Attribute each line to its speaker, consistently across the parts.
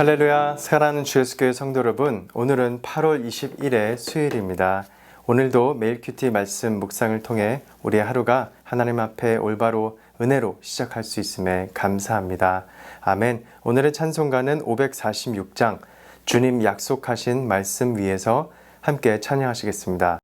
Speaker 1: 할렐루야, 사랑하는 주 예수교회 성도 여러분, 오늘은 8월 20일의 수요일입니다. 오늘도 매일 큐티 말씀 묵상을 통해 우리의 하루가 하나님 앞에 올바로 은혜로 시작할 수 있음에 감사합니다. 아멘. 오늘의 찬송가는 546장 주님 약속하신 말씀 위에서 함께 찬양하시겠습니다.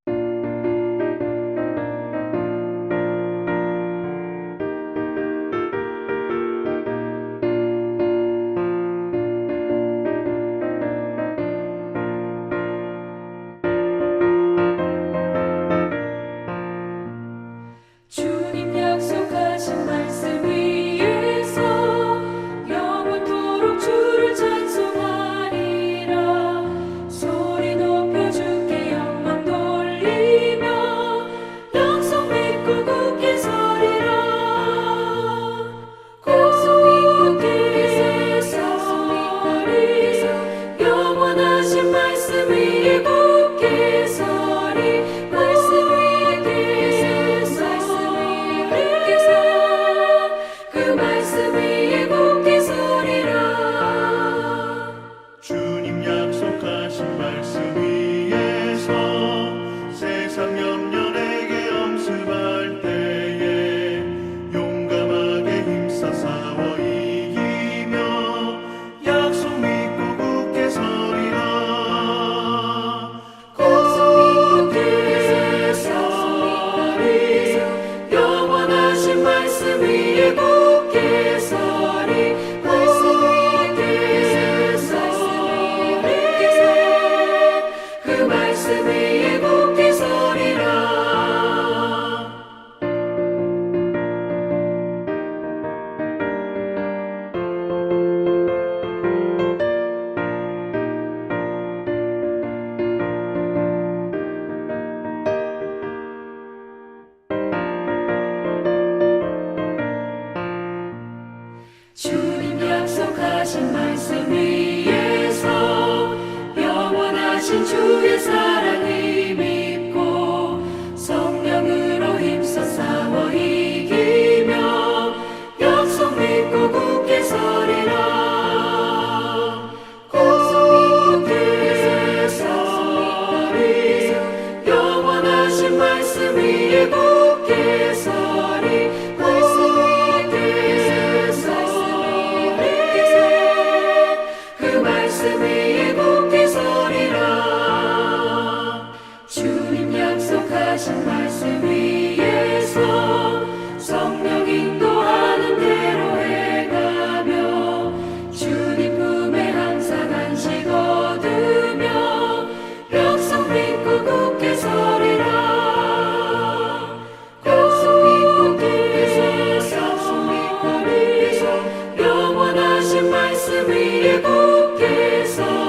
Speaker 2: 주님 약속하신 말씀 위에서 영원하신 주의 사랑을 믿고 성령으로 힘써 싸워 이기며 약속 믿고 굳게 서리라. 굳게 서리 영원하신 말씀 위에 굳게 서리. 주님 약속하신 말씀 위에서 성령 인도하는 대로 행하며 주님 품에 항상 안식 얻으며 약속 믿고 굳게 서리라. 약속 믿고 굳게 서리 영원하신 말씀 위에 굳게 서리.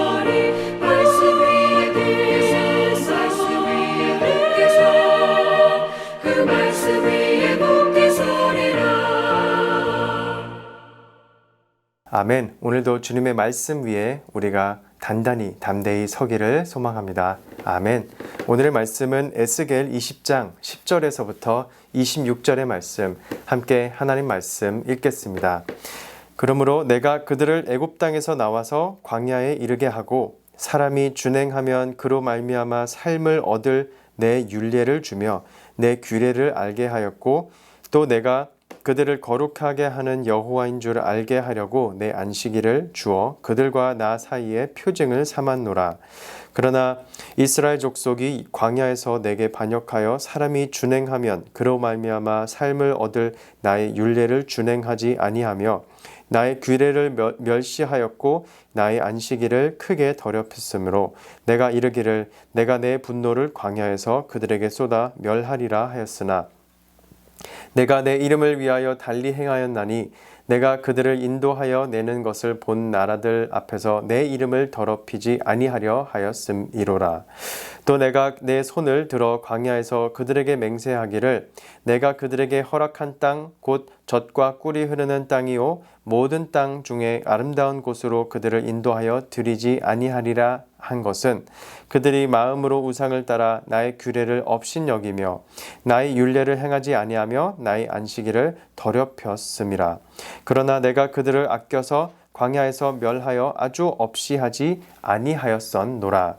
Speaker 1: 아멘. 오늘도 주님의 말씀 위에 우리가 단단히 담대히 서기를 소망합니다. 아멘. 오늘의 말씀은 에스겔 20장 10절에서부터 26절의 말씀, 함께 하나님 말씀 읽겠습니다. 그러므로 내가 그들을 애굽 땅에서 나와서 광야에 이르게 하고 사람이 준행하면 그로 말미암아 삶을 얻을 내 율례를 주며 내 규례를 알게 하였고 또 내가 그들을 거룩하게 하는 여호와인 줄 알게 하려고 내 안식일을 주어 그들과 나 사이에 표징을 삼았노라. 그러나 이스라엘 족속이 광야에서 내게 반역하여 사람이 준행하면 그로 말미암아 삶을 얻을 나의 율례를 준행하지 아니하며 나의 규례를 멸시하였고 나의 안식일을 크게 더럽혔으므로 내가 이르기를 내가 내 분노를 광야에서 그들에게 쏟아 멸하리라 하였으나 내가 내 이름을 위하여 달리 행하였나니 내가 그들을 인도하여 내는 것을 본 나라들 앞에서 내 이름을 더럽히지 아니하려 하였음이로라. 또 내가 내 손을 들어 광야에서 그들에게 맹세하기를 내가 그들에게 허락한 땅 곧 젖과 꿀이 흐르는 땅이요 모든 땅 중에 아름다운 곳으로 그들을 인도하여 드리지 아니하리라 한 것은 그들이 마음으로 우상을 따라 나의 규례를 업신여기며 나의 율례를 행하지 아니하며 나의 안식일을 더럽혔음이라. 그러나 내가 그들을 아껴서 광야에서 멸하여 아주 없이 하지 아니하였었노라.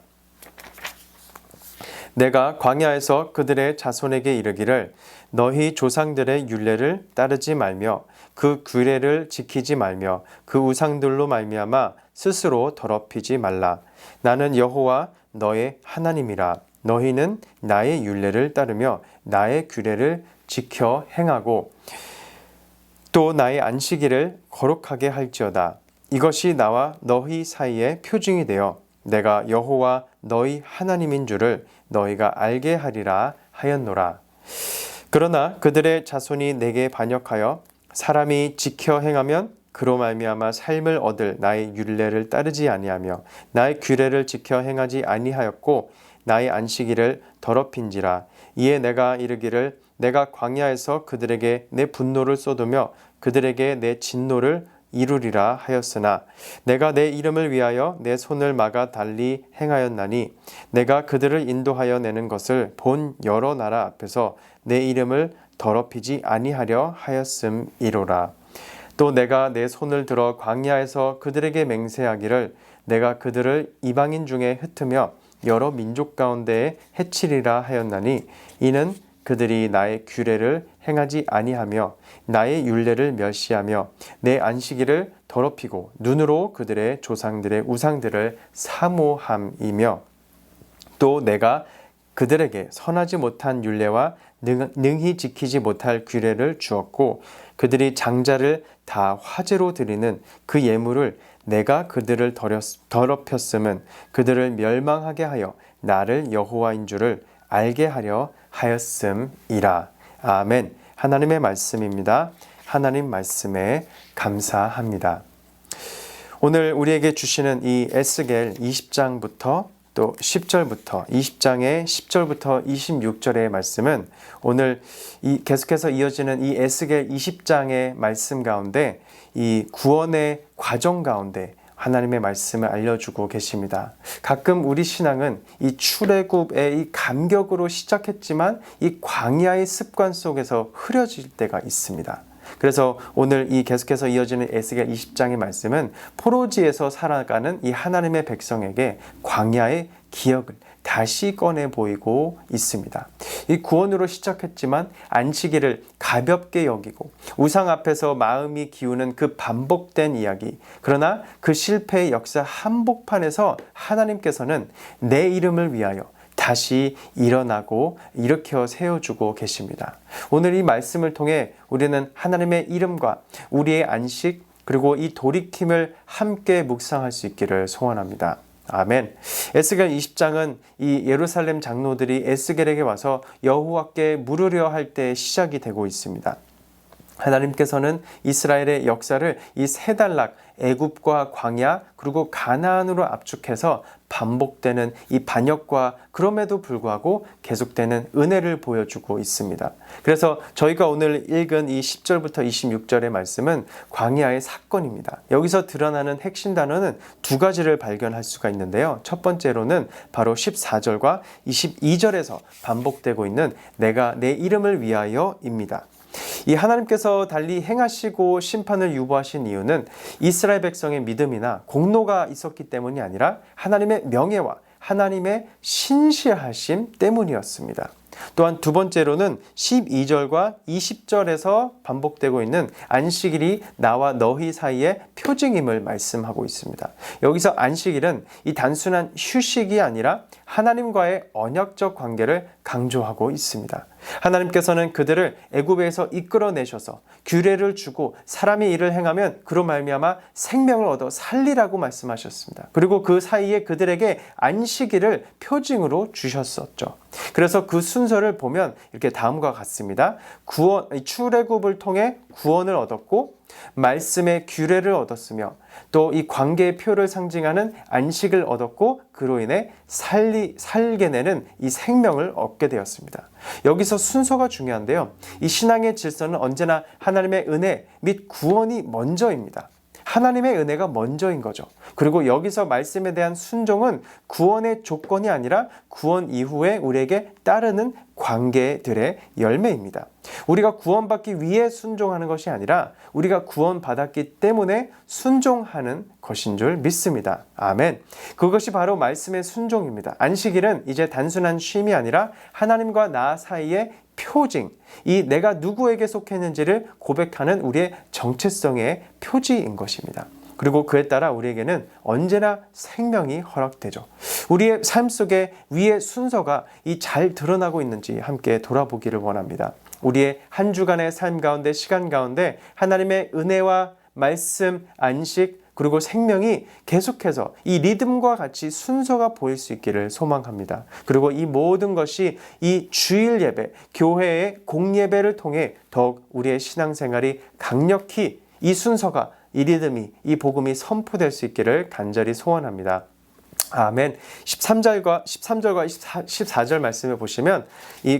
Speaker 1: 내가 광야에서 그들의 자손에게 이르기를 너희 조상들의 율례를 따르지 말며 그 규례를 지키지 말며 그 우상들로 말미암아 스스로 더럽히지 말라. 나는 여호와 너의 하나님이라. 너희는 나의 율례를 따르며 나의 규례를 지켜 행하고 또 나의 안식일을 거룩하게 할지어다. 이것이 나와 너희 사이의 표징이 되어 내가 여호와 너희 하나님인 줄을 너희가 알게 하리라 하였노라. 그러나 그들의 자손이 내게 반역하여 사람이 지켜 행하면 그로 말미암아 삶을 얻을 나의 율례를 따르지 아니하며 나의 규례를 지켜 행하지 아니하였고 나의 안식일을 더럽힌지라. 이에 내가 이르기를 내가 광야에서 그들에게 내 분노를 쏟으며 그들에게 내 진노를 이루리라 하였으나 내가 내 이름을 위하여 내 손을 막아 달리 행하였나니 내가 그들을 인도하여 내는 것을 본 여러 나라 앞에서 내 이름을 더럽히지 아니하려 하였음이로라. 또 내가 내 손을 들어 광야에서 그들에게 맹세하기를 내가 그들을 이방인 중에 흩으며 여러 민족 가운데에 해치리라 하였나니 이는 그들이 나의 규례를 행하지 아니하며 나의 율례를 멸시하며 내 안식일을 더럽히고 눈으로 그들의 조상들의 우상들을 사모함이며 또 내가 그들에게 선하지 못한 율례와 능히 지키지 못할 규례를 주었고 그들이 장자를 다 화제로 드리는 그 예물을 내가 그들을 더럽혔음은 그들을 멸망하게 하여 나를 여호와인 줄을 알게 하려 하였음이라. 아멘. 하나님의 말씀입니다. 하나님 말씀에 감사합니다. 오늘 우리에게 주시는 이 에스겔 20장부터 또 10절부터 20장의 10절부터 26절의 말씀은 오늘 계속해서 이어지는 이 에스겔 20장의 말씀 가운데 이 구원의 과정 가운데 하나님의 말씀을 알려주고 계십니다. 가끔 우리 신앙은 이 출애굽의 이 감격으로 시작했지만 이 광야의 습관 속에서 흐려질 때가 있습니다. 그래서 오늘 이 계속해서 이어지는 에스겔 20장의 말씀은 포로지에서 살아가는 이 하나님의 백성에게 광야의 기억을 다시 꺼내 보이고 있습니다. 이 구원으로 시작했지만 안식일을 가볍게 여기고 우상 앞에서 마음이 기우는 그 반복된 이야기, 그러나 그 실패의 역사 한복판에서 하나님께서는 내 이름을 위하여 다시 일어나고 일으켜 세워주고 계십니다. 오늘 이 말씀을 통해 우리는 하나님의 이름과 우리의 안식 그리고 이 돌이킴을 함께 묵상할 수 있기를 소원합니다. 아멘. 에스겔 20장은 이 예루살렘 장로들이 에스겔에게 와서 여호와께 물으려 할 때 시작이 되고 있습니다. 하나님께서는 이스라엘의 역사를 이 세 단락 애굽과 광야 그리고 가나안으로 압축해서 반복되는 이 반역과 그럼에도 불구하고 계속되는 은혜를 보여주고 있습니다. 그래서 저희가 오늘 읽은 이 10절부터 26절의 말씀은 광야의 사건입니다. 여기서 드러나는 핵심 단어는 두 가지를 발견할 수가 있는데요. 첫 번째로는 바로 14절과 22절에서 반복되고 있는 내가 내 이름을 위하여입니다. 이 하나님께서 달리 행하시고 심판을 유보하신 이유는 이스라엘 백성의 믿음이나 공로가 있었기 때문이 아니라 하나님의 명예와 하나님의 신실하심 때문이었습니다. 또한 두 번째로는 12절과 20절에서 반복되고 있는 안식일이 나와 너희 사이의 표징임을 말씀하고 있습니다. 여기서 안식일은 이 단순한 휴식이 아니라 하나님과의 언약적 관계를 강조하고 있습니다. 하나님께서는 그들을 애굽에서 이끌어내셔서 규례를 주고 사람이 이를 행하면 그로 말미암아 생명을 얻어 살리라고 말씀하셨습니다. 그리고 그 사이에 그들에게 안식일을 표징으로 주셨었죠. 그래서 그 순서를 보면 이렇게 다음과 같습니다. 출애굽을 통해 구원을 얻었고 말씀의 규례를 얻었으며 또 이 관계의 표를 상징하는 안식을 얻었고 그로 인해 살게 되는 이 생명을 얻게 되었습니다. 여기서 순서가 중요한데요. 이 신앙의 질서는 언제나 하나님의 은혜 및 구원이 먼저입니다. 하나님의 은혜가 먼저인 거죠. 그리고 여기서 말씀에 대한 순종은 구원의 조건이 아니라 구원 이후에 우리에게 따르는 관계들의 열매입니다. 우리가 구원받기 위해 순종하는 것이 아니라 우리가 구원받았기 때문에 순종하는 것인 줄 믿습니다. 아멘. 그것이 바로 말씀의 순종입니다. 안식일은 이제 단순한 쉼이 아니라 하나님과 나 사이의 표징, 이 내가 누구에게 속했는지를 고백하는 우리의 정체성의 표지인 것입니다. 그리고 그에 따라 우리에게는 언제나 생명이 허락되죠. 우리의 삶 속에 위의 순서가 이 잘 드러나고 있는지 함께 돌아보기를 원합니다. 우리의 한 주간의 삶 가운데, 시간 가운데 하나님의 은혜와 말씀, 안식, 그리고 생명이 계속해서 이 리듬과 같이 순서가 보일 수 있기를 소망합니다. 그리고 이 모든 것이 이 주일 예배, 교회의 공예배를 통해 더욱 우리의 신앙생활이 강력히 이 순서가, 이 리듬이, 이 복음이 선포될 수 있기를 간절히 소원합니다. 아멘. 13절과 14절 말씀을 보시면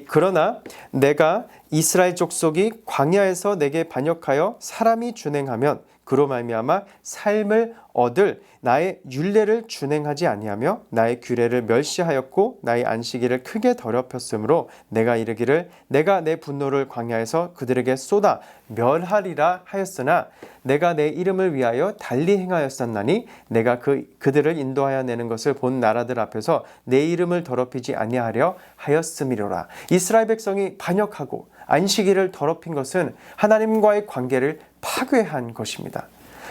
Speaker 1: 그러나 내가 이스라엘 족속이 광야에서 내게 반역하여 사람이 준행하면 그로 말미암아 삶을 얻을 나의 율례를 준행하지 아니하며 나의 규례를 멸시하였고 나의 안식일을 크게 더럽혔으므로 내가 이르기를 내가 내 분노를 광야에서 그들에게 쏟아 멸하리라 하였으나 내가 내 이름을 위하여 달리 행하였었나니 내가 그들을 인도하여 내는 것을 본 나라들 앞에서 내 이름을 더럽히지 아니하려 하였음이로라. 이스라엘 백성이 반역하고 안식일을 더럽힌 것은 하나님과의 관계를 파괴한 것입니다.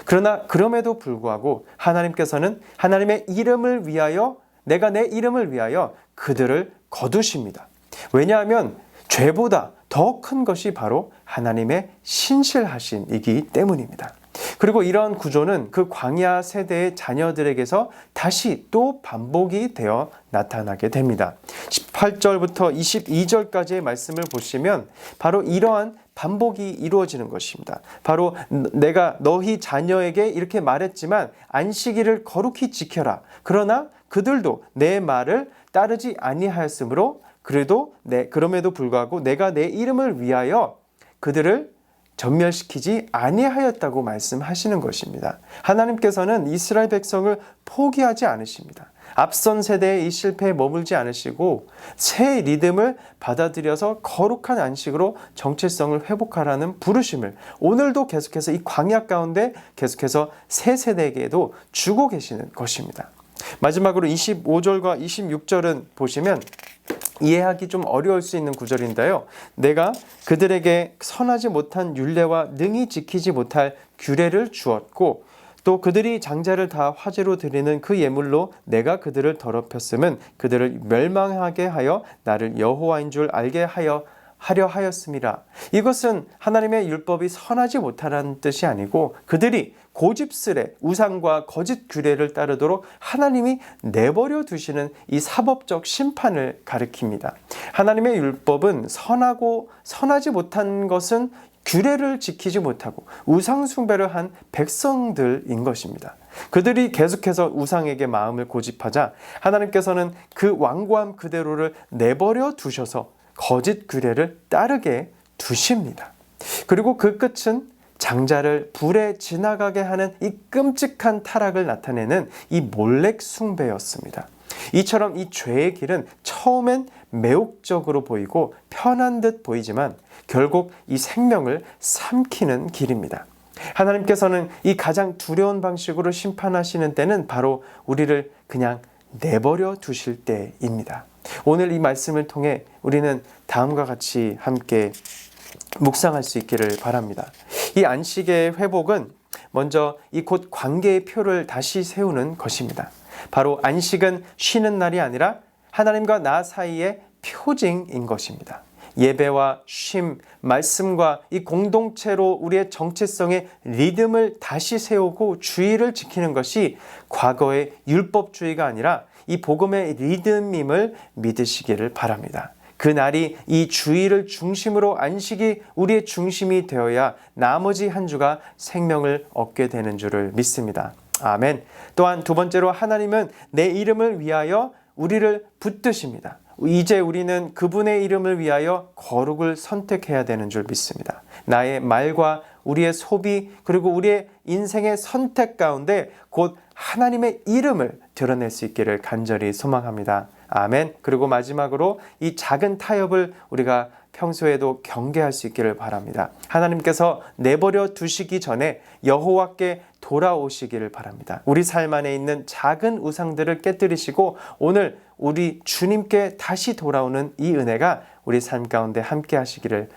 Speaker 1: 그러나 그럼에도 불구하고 하나님께서는 하나님의 이름을 위하여, 내가 내 이름을 위하여 그들을 거두십니다. 왜냐하면 죄보다 더 큰 것이 바로 하나님의 신실하심이기 때문입니다. 그리고 이런 구조는 그 광야 세대의 자녀들에게서 다시 또 반복이 되어 나타나게 됩니다. 18절부터 22절까지의 말씀을 보시면 바로 이러한 반복이 이루어지는 것입니다. 바로 내가 너희 자녀에게 이렇게 말했지만 안식일을 거룩히 지켜라. 그러나 그들도 내 말을 따르지 아니하였으므로 그럼에도 불구하고 내가 내 이름을 위하여 그들을 전멸시키지 아니하였다고 말씀하시는 것입니다. 하나님께서는 이스라엘 백성을 포기하지 않으십니다. 앞선 세대의 이 실패에 머물지 않으시고 새 리듬을 받아들여서 거룩한 안식으로 정체성을 회복하라는 부르심을 오늘도 계속해서 이 광야 가운데 계속해서 새 세대에게도 주고 계시는 것입니다. 마지막으로 25절과 26절은 보시면 이해하기 좀 어려울 수 있는 구절인데요. 내가 그들에게 선하지 못한 율례와 능히 지키지 못할 규례를 주었고 또 그들이 장자를 다 화제로 드리는 그 예물로 내가 그들을 더럽혔음은 그들을 멸망하게 하여 나를 여호와인 줄 알게 하려 하였음이라. 이것은 하나님의 율법이 선하지 못하라는 뜻이 아니고 그들이 고집스레 우상과 거짓 규례를 따르도록 하나님이 내버려 두시는 이 사법적 심판을 가리킵니다. 하나님의 율법은 선하지 못한 것은 규례를 지키지 못하고 우상 숭배를 한 백성들인 것입니다. 그들이 계속해서 우상에게 마음을 고집하자 하나님께서는 그 완고함 그대로를 내버려 두셔서 거짓 규례를 따르게 두십니다. 그리고 그 끝은 장자를 불에 지나가게 하는 이 끔찍한 타락을 나타내는 이 몰렉 숭배였습니다. 이처럼 이 죄의 길은 처음엔 매혹적으로 보이고 편한 듯 보이지만 결국 이 생명을 삼키는 길입니다. 하나님께서는 이 가장 두려운 방식으로 심판하시는 때는 바로 우리를 그냥 내버려 두실 때입니다. 오늘 이 말씀을 통해 우리는 다음과 같이 함께 묵상할 수 있기를 바랍니다. 이 안식의 회복은 먼저 이 곧 관계의 표를 다시 세우는 것입니다. 바로 안식은 쉬는 날이 아니라 하나님과 나 사이의 표징인 것입니다. 예배와 쉼, 말씀과 이 공동체로 우리의 정체성의 리듬을 다시 세우고 주의를 지키는 것이 과거의 율법주의가 아니라 이 복음의 리듬임을 믿으시기를 바랍니다. 그 날이 이 주의를 중심으로 안식이 우리의 중심이 되어야 나머지 한 주가 생명을 얻게 되는 줄을 믿습니다. 아멘. 또한 두 번째로 하나님은 내 이름을 위하여 우리를 붙드십니다. 이제 우리는 그분의 이름을 위하여 거룩을 선택해야 되는 줄 믿습니다. 나의 말과 우리의 소비 그리고 우리의 인생의 선택 가운데 곧 하나님의 이름을 드러낼 수 있기를 간절히 소망합니다. 아멘. 그리고 마지막으로 이 작은 타협을 우리가 평소에도 경계할 수 있기를 바랍니다. 하나님께서 내버려 두시기 전에 여호와께 돌아오시기를 바랍니다. 우리 삶 안에 있는 작은 우상들을 깨뜨리시고 오늘 우리 주님께 다시 돌아오는 이 은혜가 우리 삶 가운데 함께 하시기를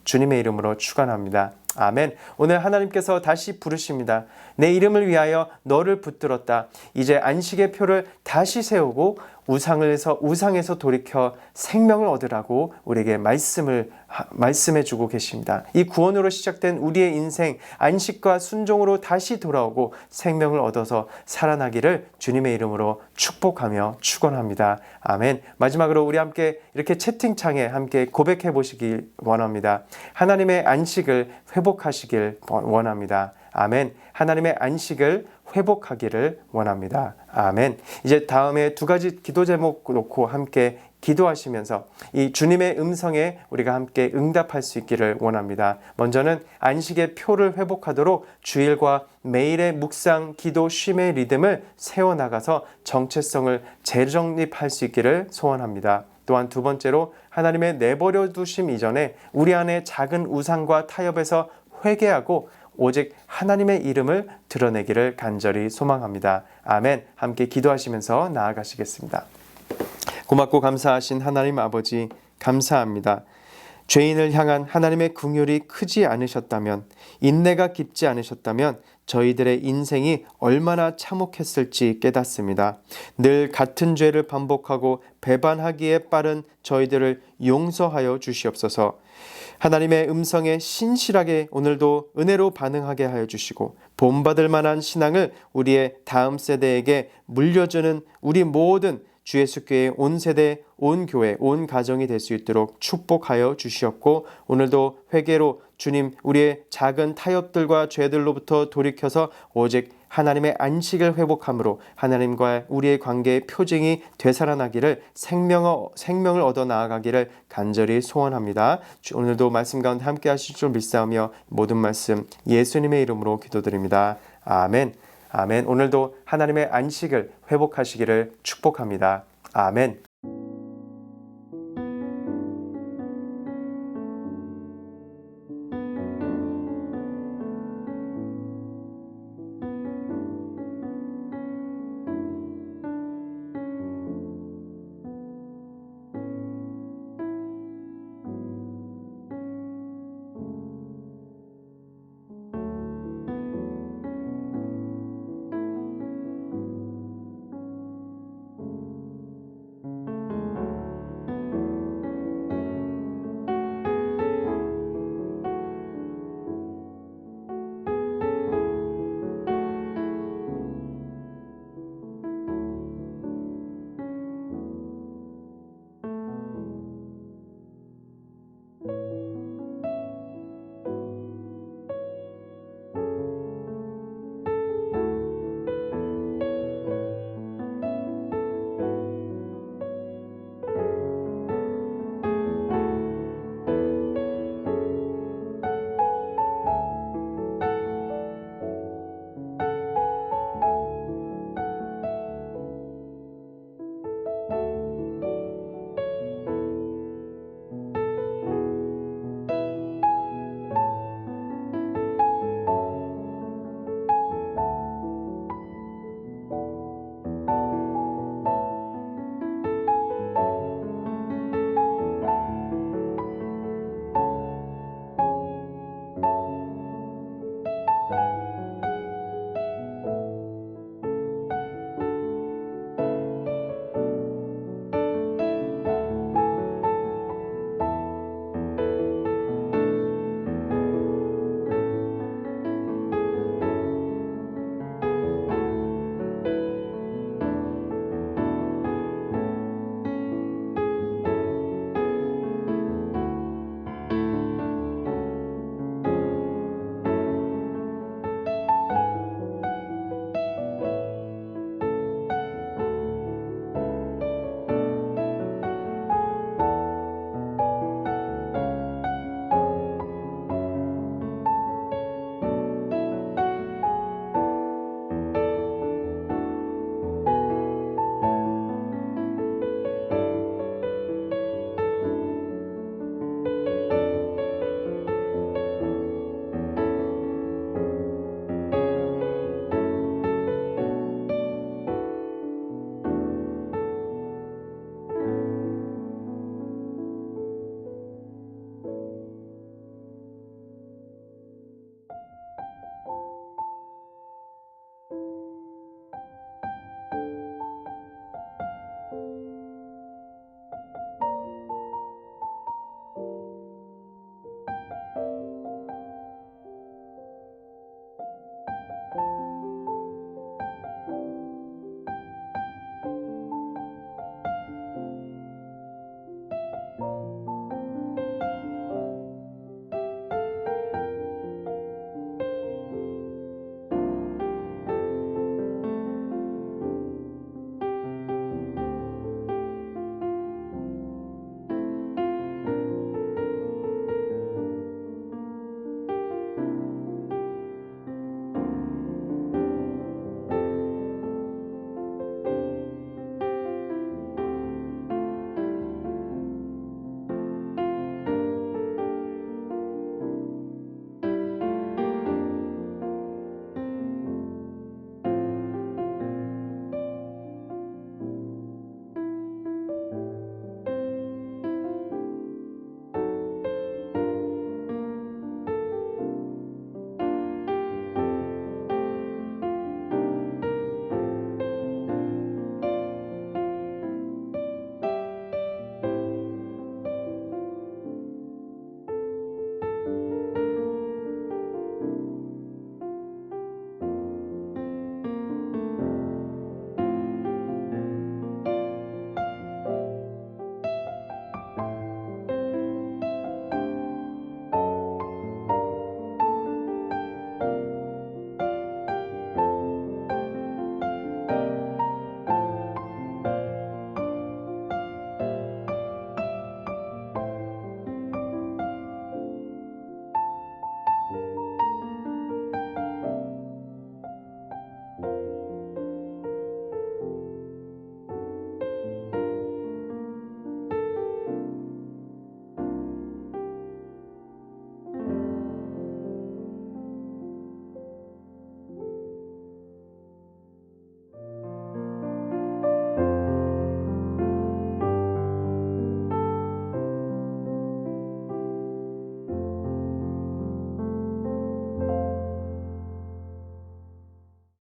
Speaker 1: 주님의 이름으로 축원합니다. 아멘. 오늘 하나님께서 다시 부르십니다. 내 이름을 위하여 너를 붙들었다. 이제 안식의 표를 다시 세우고 우상에서 돌이켜 생명을 얻으라고 우리에게 말씀해 주고 계십니다. 이 구원으로 시작된 우리의 인생, 안식과 순종으로 다시 돌아오고 생명을 얻어서 살아나기를 주님의 이름으로 축복하며 축원합니다. 아멘. 마지막으로 우리 함께 이렇게 채팅창에 함께 고백해 보시길 원합니다. 하나님의 안식을 회복하시길 원합니다. 아멘. 하나님의 안식을 회복하기를 원합니다. 아멘. 이제 다음에 두 가지 기도 제목 놓고 함께 기도하시면서 이 주님의 음성에 우리가 함께 응답할 수 있기를 원합니다. 먼저는 안식의 표를 회복하도록 주일과 매일의 묵상, 기도, 쉼의 리듬을 세워나가서 정체성을 재정립할 수 있기를 소원합니다. 또한 두 번째로 하나님의 내버려 두심 이전에 우리 안에 작은 우상과 타협에서 회개하고 오직 하나님의 이름을 드러내기를 간절히 소망합니다. 아멘. 함께 기도하시면서 나아가시겠습니다. 고맙고 감사하신 하나님 아버지, 감사합니다. 죄인을 향한 하나님의 긍휼이 크지 않으셨다면, 인내가 깊지 않으셨다면 저희들의 인생이 얼마나 참혹했을지 깨닫습니다. 늘 같은 죄를 반복하고 배반하기에 빠른 저희들을 용서하여 주시옵소서. 하나님의 음성에 신실하게 오늘도 은혜로 반응하게 하여 주시고 본받을 만한 신앙을 우리의 다음 세대에게 물려주는 우리 모든 주 예수교회 온 세대, 온 교회, 온 가정이 될 수 있도록 축복하여 주시옵고 오늘도 회개로 주님 우리의 작은 타협들과 죄들로부터 돌이켜서 오직 하나님의 안식을 회복함으로 하나님과 우리의 관계의 표징이 되살아나기를 생명을 얻어 나아가기를 간절히 소원합니다. 오늘도 말씀 가운데 함께 하실 줄 믿사오며 모든 말씀 예수님의 이름으로 기도드립니다. 아멘. 아멘. 오늘도 하나님의 안식을 회복하시기를 축복합니다. 아멘.